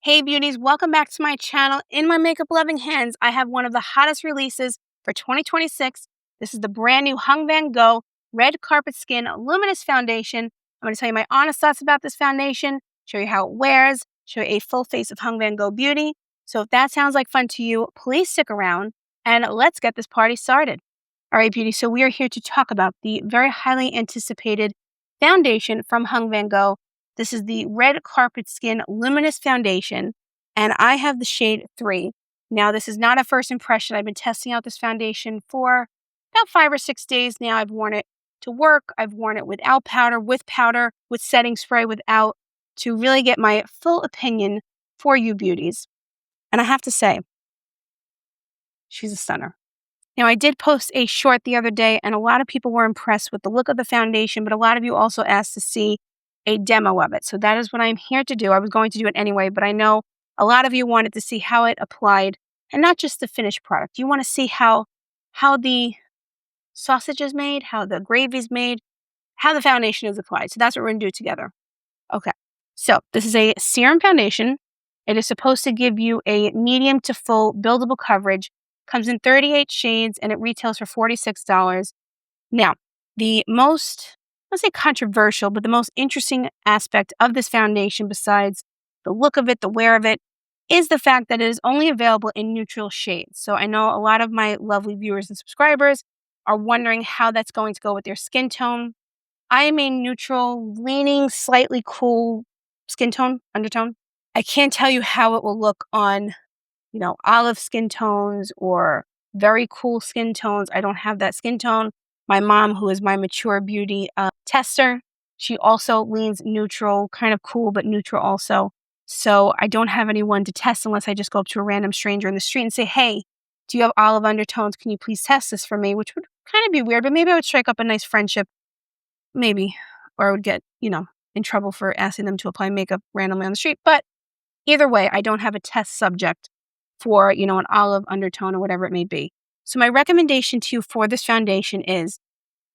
Hey beauties, welcome back to my channel. In my makeup loving hands, I have one of the hottest releases for 2026. This is the brand new Hung Vanngo Red Carpet Skin Luminous Foundation. I'm going to tell you my honest thoughts about this foundation, show you how it wears, show you a full face of Hung Vanngo Beauty. So if that sounds like fun to you, please stick around and let's get this party started. All right, beauty, so we are here to talk about the very highly anticipated foundation from Hung Vanngo. This is the Red Carpet Skin Luminous Foundation, and I have the shade 3. Now, this is not a first impression. I've been testing out this foundation for about 5 or 6 days now. I've worn it to work. I've worn it without powder, with setting spray, without, to really get my full opinion for you beauties. And I have to say, she's a stunner. Now, I did post a short the other day, and a lot of people were impressed with the look of the foundation, but a lot of you also asked to see a demo of it. So that is what I'm here to do. I was going to do it anyway, but I know a lot of you wanted to see how it applied, and not just the finished product. You want to see how the sausage is made, how the gravy is made, how the foundation is applied. So that's what we're going to do together. Okay. So this is a serum foundation. It is supposed to give you a medium to full buildable coverage. Comes in 38 shades, and it retails for $46. Now, the most, let's say controversial, but the most interesting aspect of this foundation, besides the look of it, the wear of it, is the fact that it is only available in neutral shades. So I know a lot of my lovely viewers and subscribers are wondering how that's going to go with their skin tone. I am a neutral, leaning, slightly cool skin tone, undertone. I can't tell you how it will look on, olive skin tones or very cool skin tones. I don't have that skin tone. My mom, who is my mature beauty tester, she also leans neutral, kind of cool, but neutral also. So I don't have anyone to test unless I just go up to a random stranger in the street and say, hey, do you have olive undertones? Can you please test this for me? Which would kind of be weird, but maybe I would strike up a nice friendship, maybe, or I would get, in trouble for asking them to apply makeup randomly on the street. But either way, I don't have a test subject for, an olive undertone or whatever it may be. So my recommendation to you for this foundation is,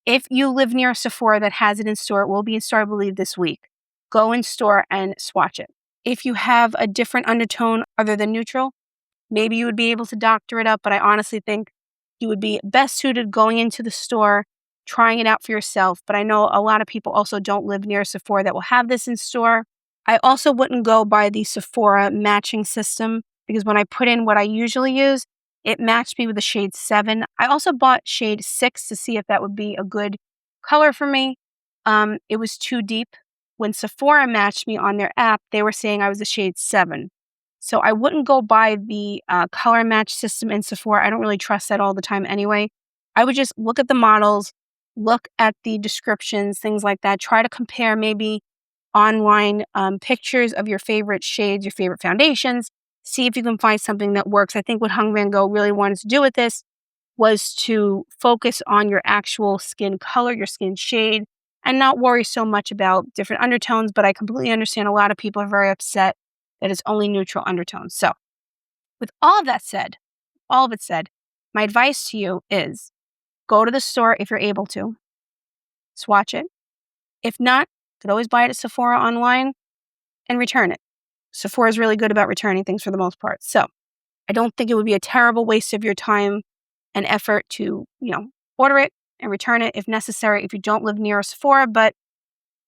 if you live near a Sephora that has it in store, it will be in store, I believe, this week. Go in store and swatch it. If you have a different undertone other than neutral, maybe you would be able to doctor it up, but I honestly think you would be best suited going into the store, trying it out for yourself. But I know a lot of people also don't live near a Sephora that will have this in store. I also wouldn't go by the Sephora matching system, because when I put in what I usually use, it matched me with the shade 7. I also bought shade 6 to see if that would be a good color for me. It was too deep. When Sephora matched me on their app, they were saying I was a shade 7. So I wouldn't go by the color match system in Sephora. I don't really trust that all the time anyway. I would just look at the models, look at the descriptions, things like that. Try to compare maybe online pictures of your favorite shades, your favorite foundations. See if you can find something that works. I think what Hung Vanngo really wanted to do with this was to focus on your actual skin color, your skin shade, and not worry so much about different undertones. But I completely understand a lot of people are very upset that it's only neutral undertones. So with all of it said, my advice to you is go to the store if you're able to, swatch it. If not, you could always buy it at Sephora online and return it. Sephora is really good about returning things for the most part. So I don't think it would be a terrible waste of your time and effort to, order it and return it if necessary, if you don't live near a Sephora. But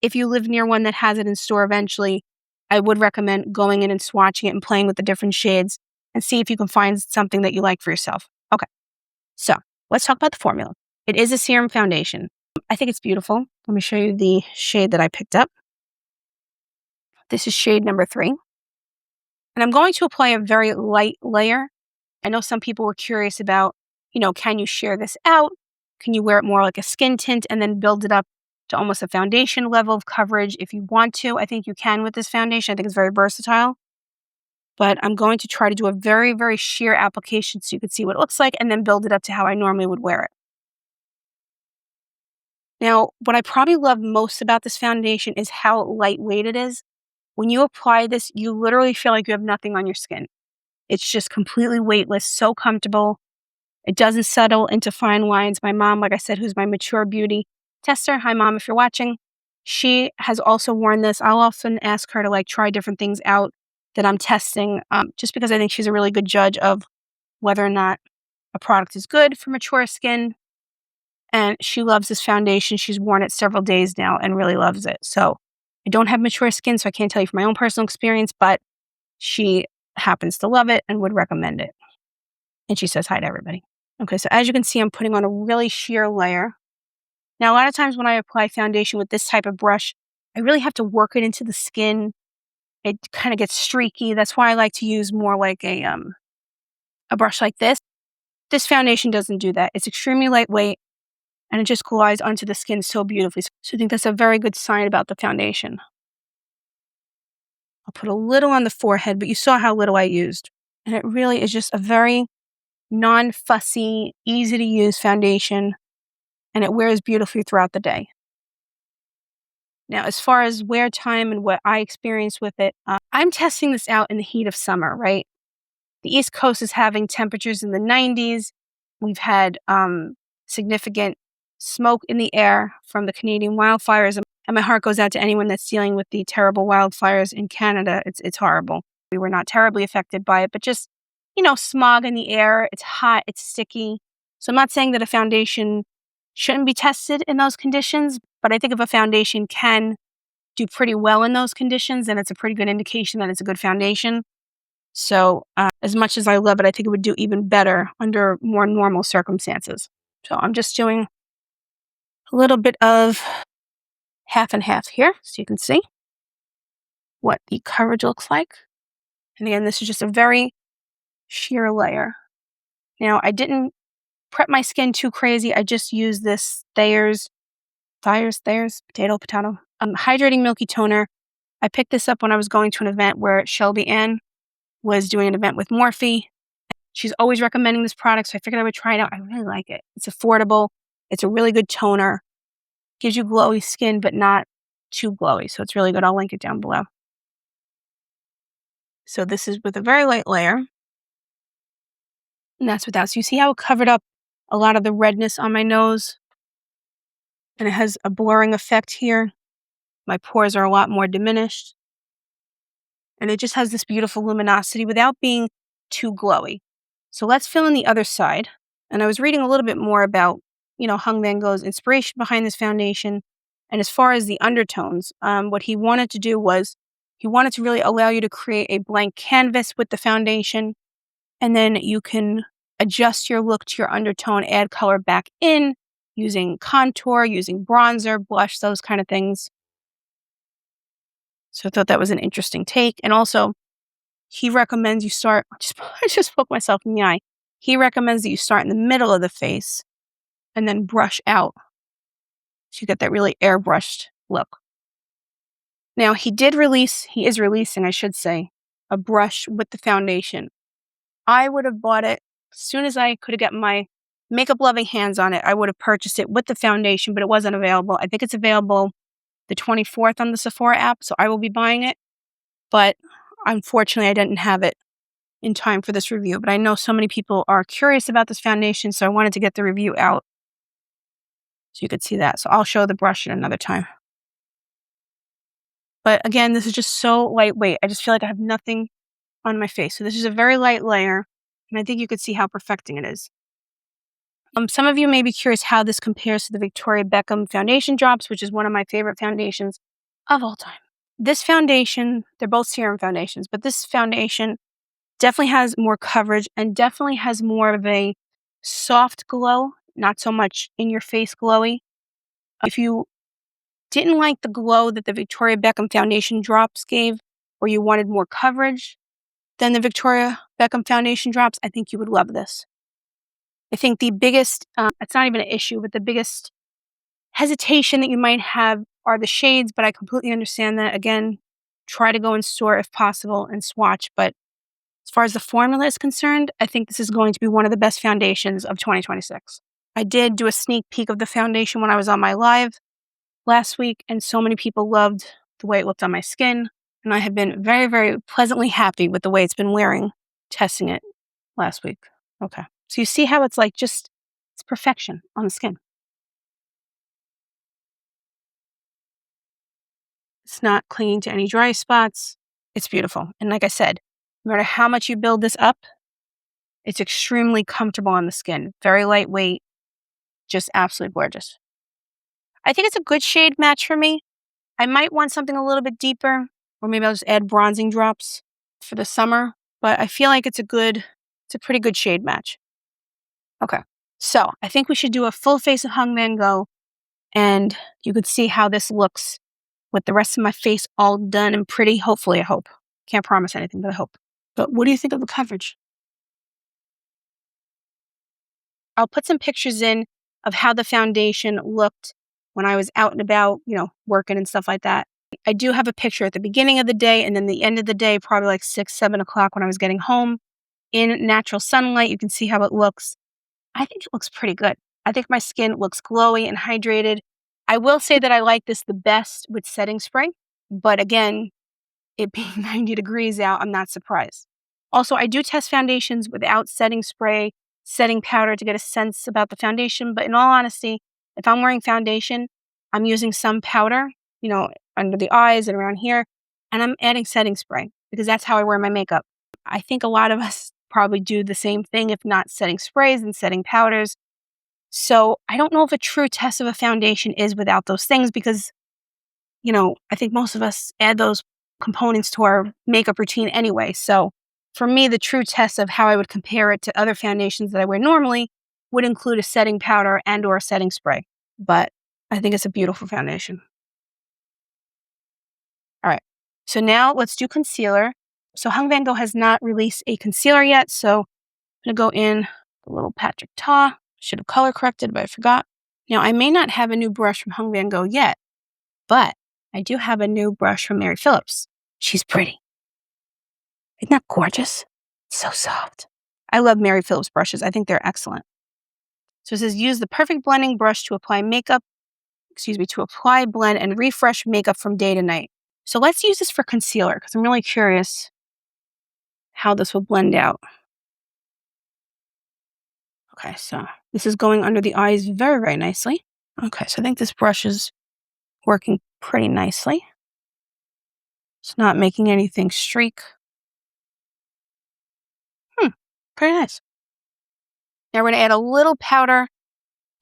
if you live near one that has it in store eventually, I would recommend going in and swatching it and playing with the different shades and see if you can find something that you like for yourself. Okay, so let's talk about the formula. It is a serum foundation. I think it's beautiful. Let me show you the shade that I picked up. This is shade number 3. And I'm going to apply a very light layer. I know some people were curious about, can you sheer this out? Can you wear it more like a skin tint and then build it up to almost a foundation level of coverage if you want to? I think you can with this foundation. I think it's very versatile. But I'm going to try to do a very, very sheer application so you can see what it looks like and then build it up to how I normally would wear it. Now, what I probably love most about this foundation is how lightweight it is. When you apply this, you literally feel like you have nothing on your skin. It's just completely weightless, so comfortable. It doesn't settle into fine lines. My mom, like I said, who's my mature beauty tester, hi mom if you're watching, she has also worn this. I'll often ask her to try different things out that I'm testing, just because I think she's a really good judge of whether or not a product is good for mature skin. And she loves this foundation. She's worn it several days now and really loves it. So I don't have mature skin, so I can't tell you from my own personal experience, but she happens to love it and would recommend it. And she says hi to everybody. Okay, so as you can see, I'm putting on a really sheer layer. Now, a lot of times when I apply foundation with this type of brush, I really have to work it into the skin. It kind of gets streaky. That's why I like to use more like a brush like this. This foundation doesn't do that. It's extremely lightweight and it just glides onto the skin so beautifully. So I think that's a very good sign about the foundation. I'll put a little on the forehead, but you saw how little I used. And it really is just a very non-fussy, easy to use foundation, and it wears beautifully throughout the day. Now, as far as wear time and what I experience with it, I'm testing this out in the heat of summer, right? The East Coast is having temperatures in the 90s. We've had significant smoke in the air from the Canadian wildfires. And my heart goes out to anyone that's dealing with the terrible wildfires in Canada. It's horrible. We were not terribly affected by it, but just, smog in the air. It's hot, it's sticky. So I'm not saying that a foundation shouldn't be tested in those conditions, but I think if a foundation can do pretty well in those conditions, then it's a pretty good indication that it's a good foundation. So as much as I love it, I think it would do even better under more normal circumstances. So I'm just doing a little bit of half and half here so you can see what the coverage looks like. And again, this is just a very sheer layer. Now, I didn't prep my skin too crazy. I just used this Thayer's, potato, hydrating milky toner. I picked this up when I was going to an event where Shelby Ann was doing an event with Morphe. She's always recommending this product, so I figured I would try it out. I really like it. It's affordable. It's a really good toner. Gives you glowy skin, but not too glowy, so it's really good. I'll link it down below. So this is with a very light layer. And that's without. So you see how it covered up a lot of the redness on my nose? And it has a blurring effect here. My pores are a lot more diminished. And it just has this beautiful luminosity without being too glowy. So let's fill in the other side. And I was reading a little bit more about, Hung Vanngo's inspiration behind this foundation. And as far as the undertones, what he wanted to do was he wanted to really allow you to create a blank canvas with the foundation. And then you can adjust your look to your undertone, add color back in using contour, using bronzer, blush, those kind of things. So I thought that was an interesting take. And also, he recommends you start, I just poked myself in the eye. He recommends that you start in the middle of the face and then brush out. So you get that really airbrushed look. Now, he is releasing, I should say, a brush with the foundation. I would have bought it as soon as I could have gotten my makeup loving hands on it. I would have purchased it with the foundation, but it wasn't available. I think it's available the 24th on the Sephora app, so I will be buying it. But unfortunately, I didn't have it in time for this review. But I know so many people are curious about this foundation, so I wanted to get the review out so you could see that. So I'll show the brush at another time. But again, this is just so lightweight. I just feel like I have nothing on my face. So this is a very light layer, and I think you could see how perfecting it is. Some of you may be curious how this compares to the Victoria Beckham Foundation Drops, which is one of my favorite foundations of all time. This foundation, they're both serum foundations, but this foundation definitely has more coverage and definitely has more of a soft glow, not so much in your face glowy. If you didn't like the glow that the Victoria Beckham Foundation Drops gave, or you wanted more coverage than the Victoria Beckham Foundation Drops, I think you would love this. I think the biggest, it's not even an issue, but the biggest hesitation that you might have are the shades, but I completely understand that. Again, try to go in store if possible and swatch. But as far as the formula is concerned, I think this is going to be one of the best foundations of 2026. I did do a sneak peek of the foundation when I was on my live last week, and so many people loved the way it looked on my skin. And I have been very, very pleasantly happy with the way it's been wearing, testing it last week. Okay. So you see how it's like it's perfection on the skin. It's not clinging to any dry spots. It's beautiful. And like I said, no matter how much you build this up, it's extremely comfortable on the skin. Very lightweight, just absolutely gorgeous. I think it's a good shade match for me. I might want something a little bit deeper, or maybe I'll just add bronzing drops for the summer. But I feel like it's a pretty good shade match. Okay. So I think we should do a full face of Hung Vanngo, and you could see how this looks with the rest of my face all done and pretty. Hopefully, I hope. Can't promise anything, but I hope. But what do you think of the coverage? I'll put some pictures in of how the foundation looked when I was out and about, working and stuff like that. I do have a picture at the beginning of the day and then the end of the day, probably like 6, 7 o'clock when I was getting home in natural sunlight. You can see how it looks. I think it looks pretty good. I think my skin looks glowy and hydrated. I will say that I like this the best with setting spray, but again, it being 90 degrees out, I'm not surprised. Also, I do test foundations without setting spray, setting powder to get a sense about the foundation. But in all honesty, if I'm wearing foundation, I'm using some powder, under the eyes and around here, and I'm adding setting spray because that's how I wear my makeup. I think a lot of us probably do the same thing, if not setting sprays and setting powders. So I don't know if a true test of a foundation is without those things because, I think most of us add those components to our makeup routine anyway. So for me, the true test of how I would compare it to other foundations that I wear normally would include a setting powder and or a setting spray. But I think it's a beautiful foundation. All right. So now let's do concealer. So Hung Vanngo has not released a concealer yet. So I'm going to go in a little Patrick Ta. Should have color corrected, but I forgot. Now, I may not have a new brush from Hung Vanngo yet, but I do have a new brush from Mary Phillips. She's pretty. Isn't that gorgeous? It's so soft. I love Mary Phillips brushes. I think they're excellent. So it says, use the perfect blending brush to apply to apply, blend, and refresh makeup from day to night. So let's use this for concealer because I'm really curious how this will blend out. Okay, so this is going under the eyes very, very nicely. Okay, so I think this brush is working pretty nicely. It's not making anything streak. Pretty nice. Now we're going to add a little powder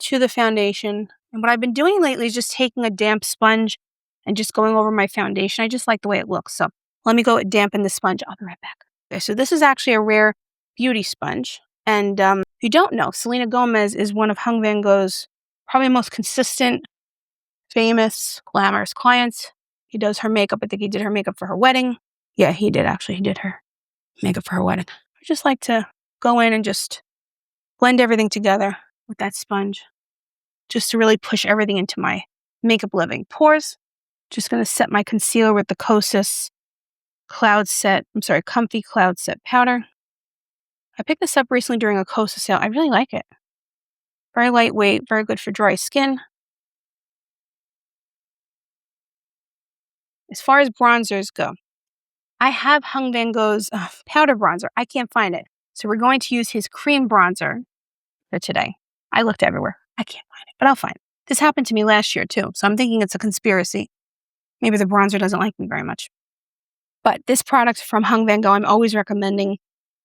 to the foundation. And what I've been doing lately is just taking a damp sponge and just going over my foundation. I just like the way it looks. So let me go dampen the sponge. I'll be right back. Okay, so this is actually a rare beauty sponge. And if you don't know, Selena Gomez is one of Hung Vanngo's probably most consistent, famous, glamorous clients. He does her makeup. I think he did her makeup for her wedding. Yeah, he did actually. He did her makeup for her wedding. I just like to go in and just blend everything together with that sponge just to really push everything into my makeup living pores. Just going to set my concealer with the Kosas Comfy Cloud Set Powder. I picked this up recently during a Kosas sale. I really like it. Very lightweight, very good for dry skin. As far as bronzers go, I have Hung Vanngo's powder bronzer. I can't find it. So we're going to use his cream bronzer for today. I looked everywhere. I can't find it, but I'll find it. This happened to me last year too, so I'm thinking it's a conspiracy. Maybe the bronzer doesn't like me very much. But this product from Hung Vanngo, I'm always recommending.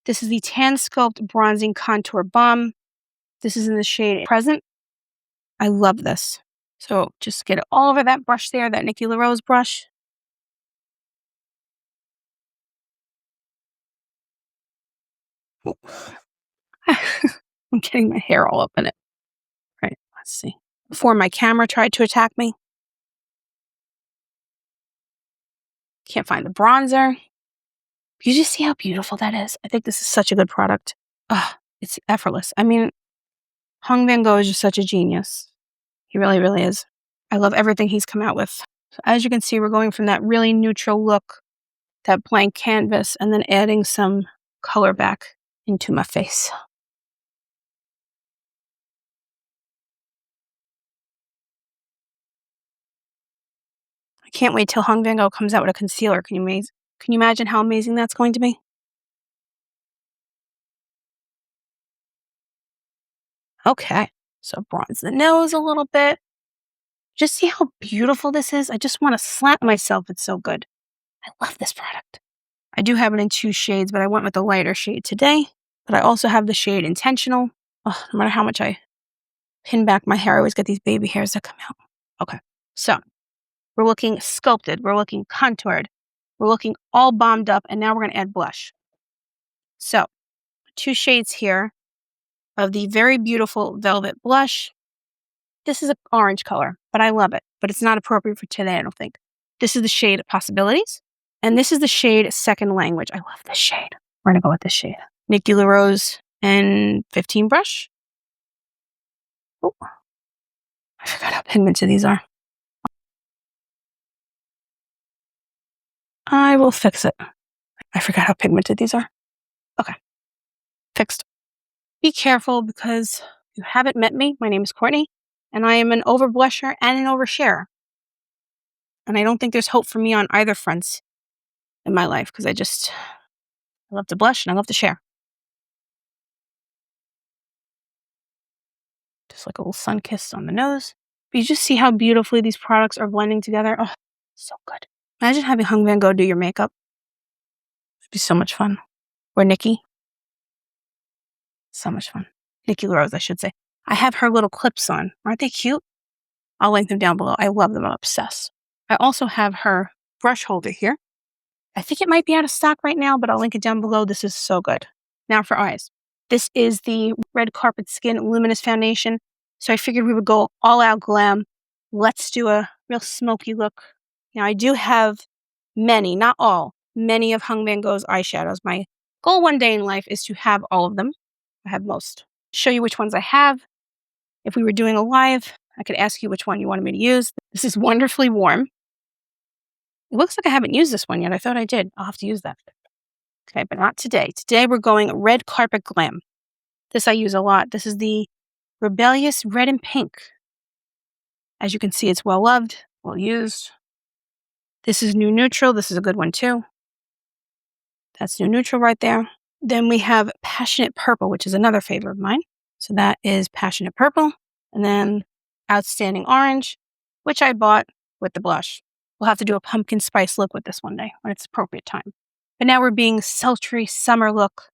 This is the Tansculpt Bronzing Contour Balm. This is in the shade Present. I love this. So just get it all over that brush there, that Nikki LaRose brush. I'm getting my hair all up in it. Right, let's see. Before my camera tried to attack me. Can't find the bronzer. You just see how beautiful that is. I think this is such a good product. It's effortless. I mean, Hung Vanngo is just such a genius. He really, really is. I love everything he's come out with. So as you can see, we're going from that really neutral look, that blank canvas, and then adding some color back into my face. I can't wait till Hung Vanngo comes out with a concealer. Can you imagine how amazing that's going to be? Okay, so bronze the nose a little bit. Just see how beautiful this is. I just want to slap myself. It's so good. I love this product. I do have it in 2 shades, but I went with the lighter shade today. But I also have the shade Intentional. Oh, no matter how much I pin back my hair, I always get these baby hairs that come out. Okay, so we're looking sculpted. We're looking contoured. We're looking all bombed up, and now we're going to add blush. So 2 shades here of the very beautiful Velvet Blush. This is an orange color, but I love it. But it's not appropriate for today, I don't think. This is the shade Possibilities. And this is the shade Second Language. I love this shade. We're going to go with this shade. Nikki LaRose and 15 brush. Oh, I forgot how pigmented these are. I will fix it. I forgot how pigmented these are. Okay, fixed. Be careful because you haven't met me. My name is Courtney, and I am an over blusher and an oversharer. And I don't think there's hope for me on either fronts in my life because I love to blush and I love to share. Just like a little sun kiss on the nose. But you just see how beautifully these products are blending together. Oh, so good. Imagine having Hung Vanngo do your makeup. It'd be so much fun. Or Nikki. So much fun. Nikki LaRose, I should say. I have her little clips on. Aren't they cute? I'll link them down below. I love them. I'm obsessed. I also have her brush holder here. I think it might be out of stock right now, but I'll link it down below. This is so good. Now for eyes. This is the Red Carpet Skin Luminous Foundation. So I figured we would go all out glam. Let's do a real smoky look. Now I do have many, not all, many of Hung Vanngo's eyeshadows. My goal one day in life is to have all of them. I have most. Show you which ones I have. If we were doing a live, I could ask you which one you wanted me to use. This is Wonderfully Warm. It looks like I haven't used this one yet. I thought I did. I'll have to use that. Okay, but not today. Today we're going Red Carpet Glam. This I use a lot. This is the Rebellious Red and Pink. As you can see, it's well loved, well used. This is New Neutral. This is a good one too. That's New Neutral right there. Then we have Passionate Purple, which is another favorite of mine. So that is Passionate Purple. And then Outstanding Orange, which I bought with the blush. We'll have to do a pumpkin spice look with this one day when it's appropriate time. But now we're being sultry summer look.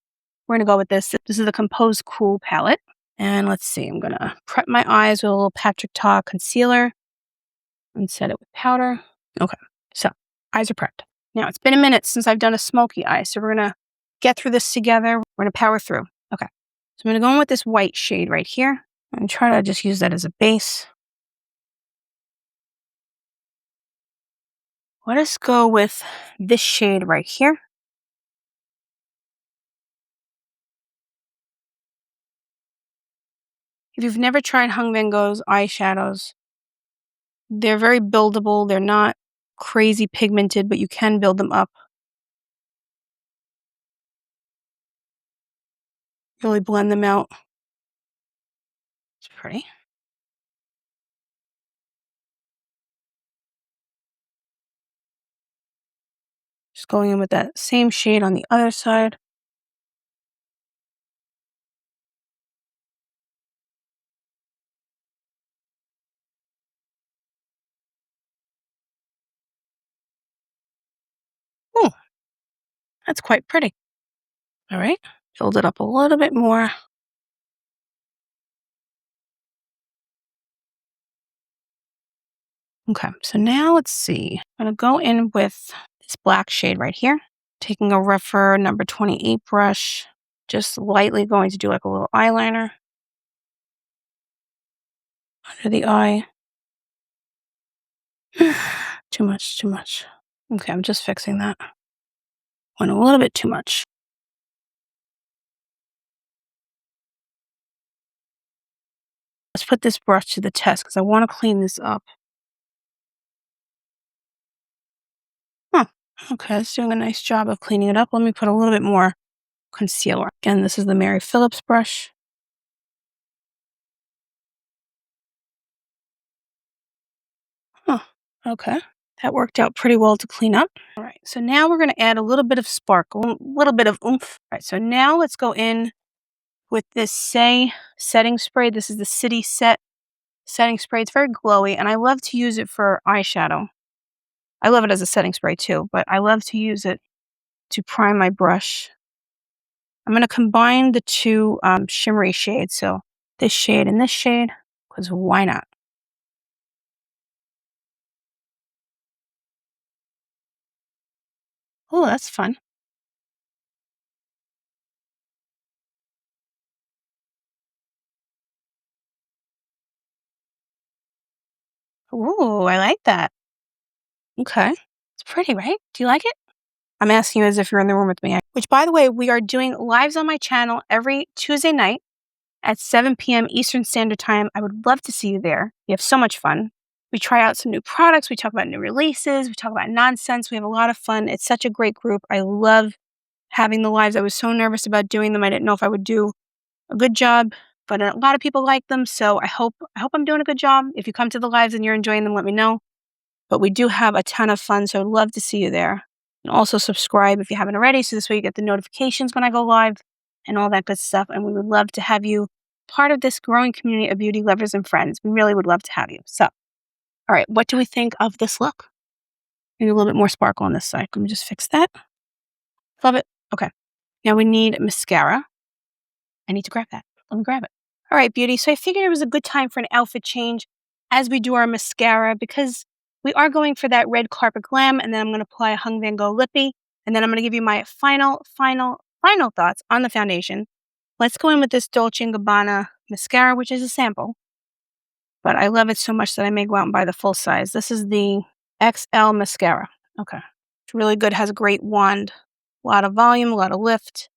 We're going to go with this. This is the Compose Cool palette. And let's see, I'm going to prep my eyes with a little Patrick Ta concealer and set it with powder. Okay, so eyes are prepped. Now, it's been a minute since I've done a smoky eye, so we're going to get through this together. We're going to power through. Okay, so I'm going to go in with this white shade right here and try to just use that as a base. Let us go with this shade right here. If you've never tried Hung Vanngo's eyeshadows, they're very buildable. They're not crazy pigmented, but you can build them up. Really blend them out. It's pretty. Just going in with that same shade on the other side. Oh, that's quite pretty. All right, build it up a little bit more. Okay, so now let's see. I'm going to go in with this black shade right here. Taking a rougher number 28 brush. Just lightly going to do like a little eyeliner under the eye. Too much, too much. Okay, I'm just fixing that. Went a little bit too much. Let's put this brush to the test because I want to clean this up. Huh. Okay, it's doing a nice job of cleaning it up. Let me put a little bit more concealer. Again, this is the Mary Phillips brush. Huh. Okay. That worked out pretty well to clean up. All right, so now we're going to add a little bit of sparkle, a little bit of oomph. All right, so now let's go in with this Say setting spray. This is the City Set setting spray. It's very glowy, and I love to use it for eyeshadow. I love it as a setting spray too, but I love to use it to prime my brush. I'm going to combine the two shimmery shades. So this shade and this shade, because why not? Oh, that's fun. Ooh, I like that. Okay. It's pretty, right? Do you like it? I'm asking you as if you're in the room with me. Which, by the way, we are doing lives on my channel every Tuesday night at 7 p.m. Eastern Standard Time. I would love to see you there. We have so much fun. We try out some new products. We talk about new releases. We talk about nonsense. We have a lot of fun. It's such a great group. I love having the lives. I was so nervous about doing them. I didn't know if I would do a good job, but a lot of people like them. So I hope I'm doing a good job. If you come to the lives and you're enjoying them, let me know. But we do have a ton of fun, so I'd love to see you there. And also subscribe if you haven't already, so this way you get the notifications when I go live and all that good stuff. And we would love to have you part of this growing community of beauty lovers and friends. We really would love to have you. So, all right, what do we think of this look? Maybe a little bit more sparkle on this side. Let me just fix that. Love it. Okay. Now we need mascara. I need to grab that. Let me grab it. All right, beauty. So I figured it was a good time for an outfit change as we do our mascara because we are going for that red carpet glam, and then I'm going to apply a Hung Vanngo lippy, and then I'm going to give you my final thoughts on the foundation. Let's go in with this Dolce & Gabbana mascara, which is a sample, but I love it so much that I may go out and buy the full size. This is the XL mascara. Okay. It's really good. Has a great wand. A lot of volume, a lot of lift.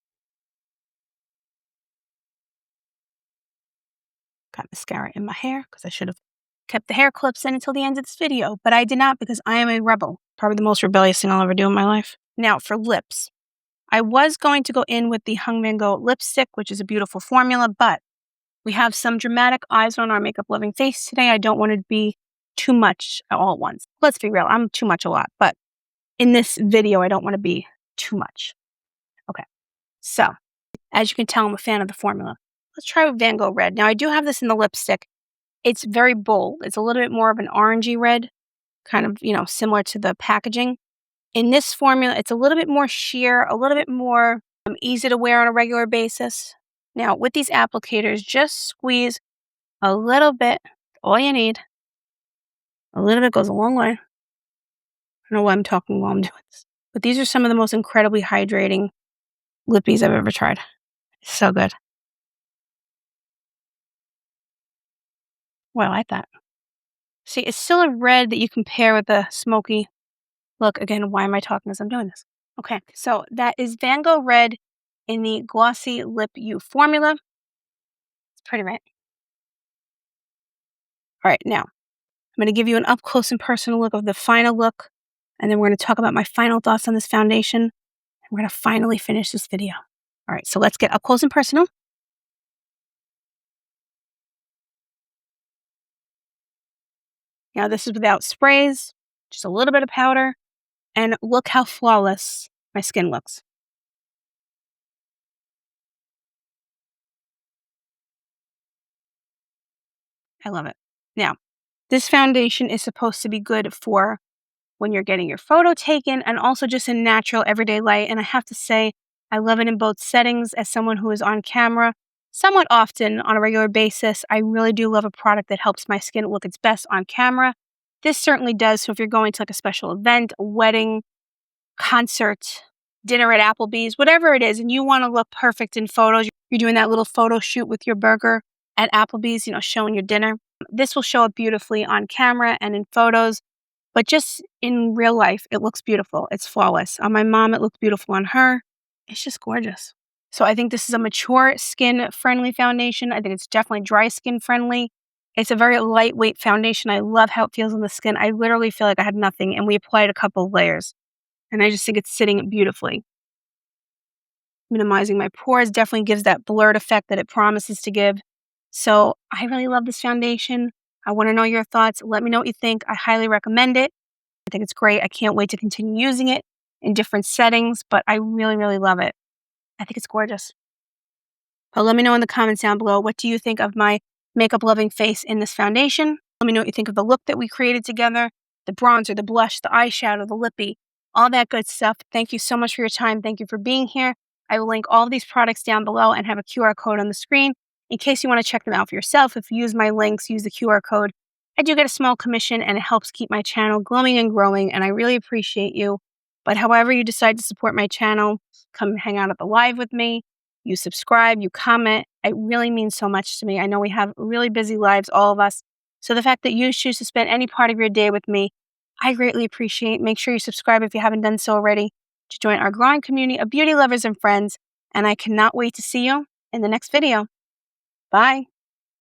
Got mascara in my hair because I should have kept the hair clips in until the end of this video, but I did not because I am a rebel. Probably the most rebellious thing I'll ever do in my life. Now for lips. I was going to go in with the Hung Vanngo lipstick, which is a beautiful formula, but we have some dramatic eyes on our makeup loving face today. I don't want to be too much all at once. Let's be real, I'm too much a lot, but in this video, I don't want to be too much. Okay, so as you can tell, I'm a fan of the formula. Let's try with Vanngo Red. Now I do have this in the lipstick. It's very bold. It's a little bit more of an orangey red, kind of, similar to the packaging. In this formula, it's a little bit more sheer, a little bit more easy to wear on a regular basis. Now, with these applicators, just squeeze a little bit. All you need. A little bit goes a long way. I don't know why I'm talking while I'm doing this. But these are some of the most incredibly hydrating lippies I've ever tried. So good. Well, I like that. See, it's still a red that you can pair with a smoky look. Again, why am I talking as I'm doing this? Okay, so that is Vanngo Red in the Glossy Lip U formula. It's pretty, right? All right, now I'm going to give you an up close and personal look of the final look, and then we're going to talk about my final thoughts on this foundation, and we're going to finally finish this video. All right, so let's get up close and personal. Now, this is without sprays, just a little bit of powder, and look how flawless my skin looks. I love it. Now, this foundation is supposed to be good for when you're getting your photo taken and also just in natural everyday light. And I have to say, I love it in both settings. As someone who is on camera somewhat often on a regular basis, I really do love a product that helps my skin look its best on camera. This certainly does. So if you're going to like a special event, a wedding, concert, dinner at Applebee's, whatever it is, and you want to look perfect in photos, you're doing that little photo shoot with your burger at Applebee's, showing your dinner. This will show up beautifully on camera and in photos, but just in real life, it looks beautiful. It's flawless. On my mom, it looked beautiful on her. It's just gorgeous. So I think this is a mature skin friendly foundation. I think it's definitely dry skin friendly. It's a very lightweight foundation. I love how it feels on the skin. I literally feel like I had nothing, and we applied a couple of layers. And I just think it's sitting beautifully. Minimizing my pores definitely gives that blurred effect that it promises to give. So I really love this foundation. I want to know your thoughts. Let me know what you think. I highly recommend it. I think it's great. I can't wait to continue using it in different settings, but I really, really love it. I think it's gorgeous. But let me know in the comments down below, what do you think of my makeup loving face in this foundation? Let me know what you think of the look that we created together, the bronzer, the blush, the eyeshadow, the lippy, all that good stuff. Thank you so much for your time. Thank you for being here. I will link all of these products down below and have a QR code on the screen in case you want to check them out for yourself. If you use my links, use the QR code. I do get a small commission and it helps keep my channel glowing and growing, and I really appreciate you. But however you decide to support my channel, come hang out at the live with me. You subscribe, you comment. It really means so much to me. I know we have really busy lives, all of us. So the fact that you choose to spend any part of your day with me, I greatly appreciate. Make sure you subscribe if you haven't done so already to join our growing community of beauty lovers and friends. And I cannot wait to see you in the next video. Bye.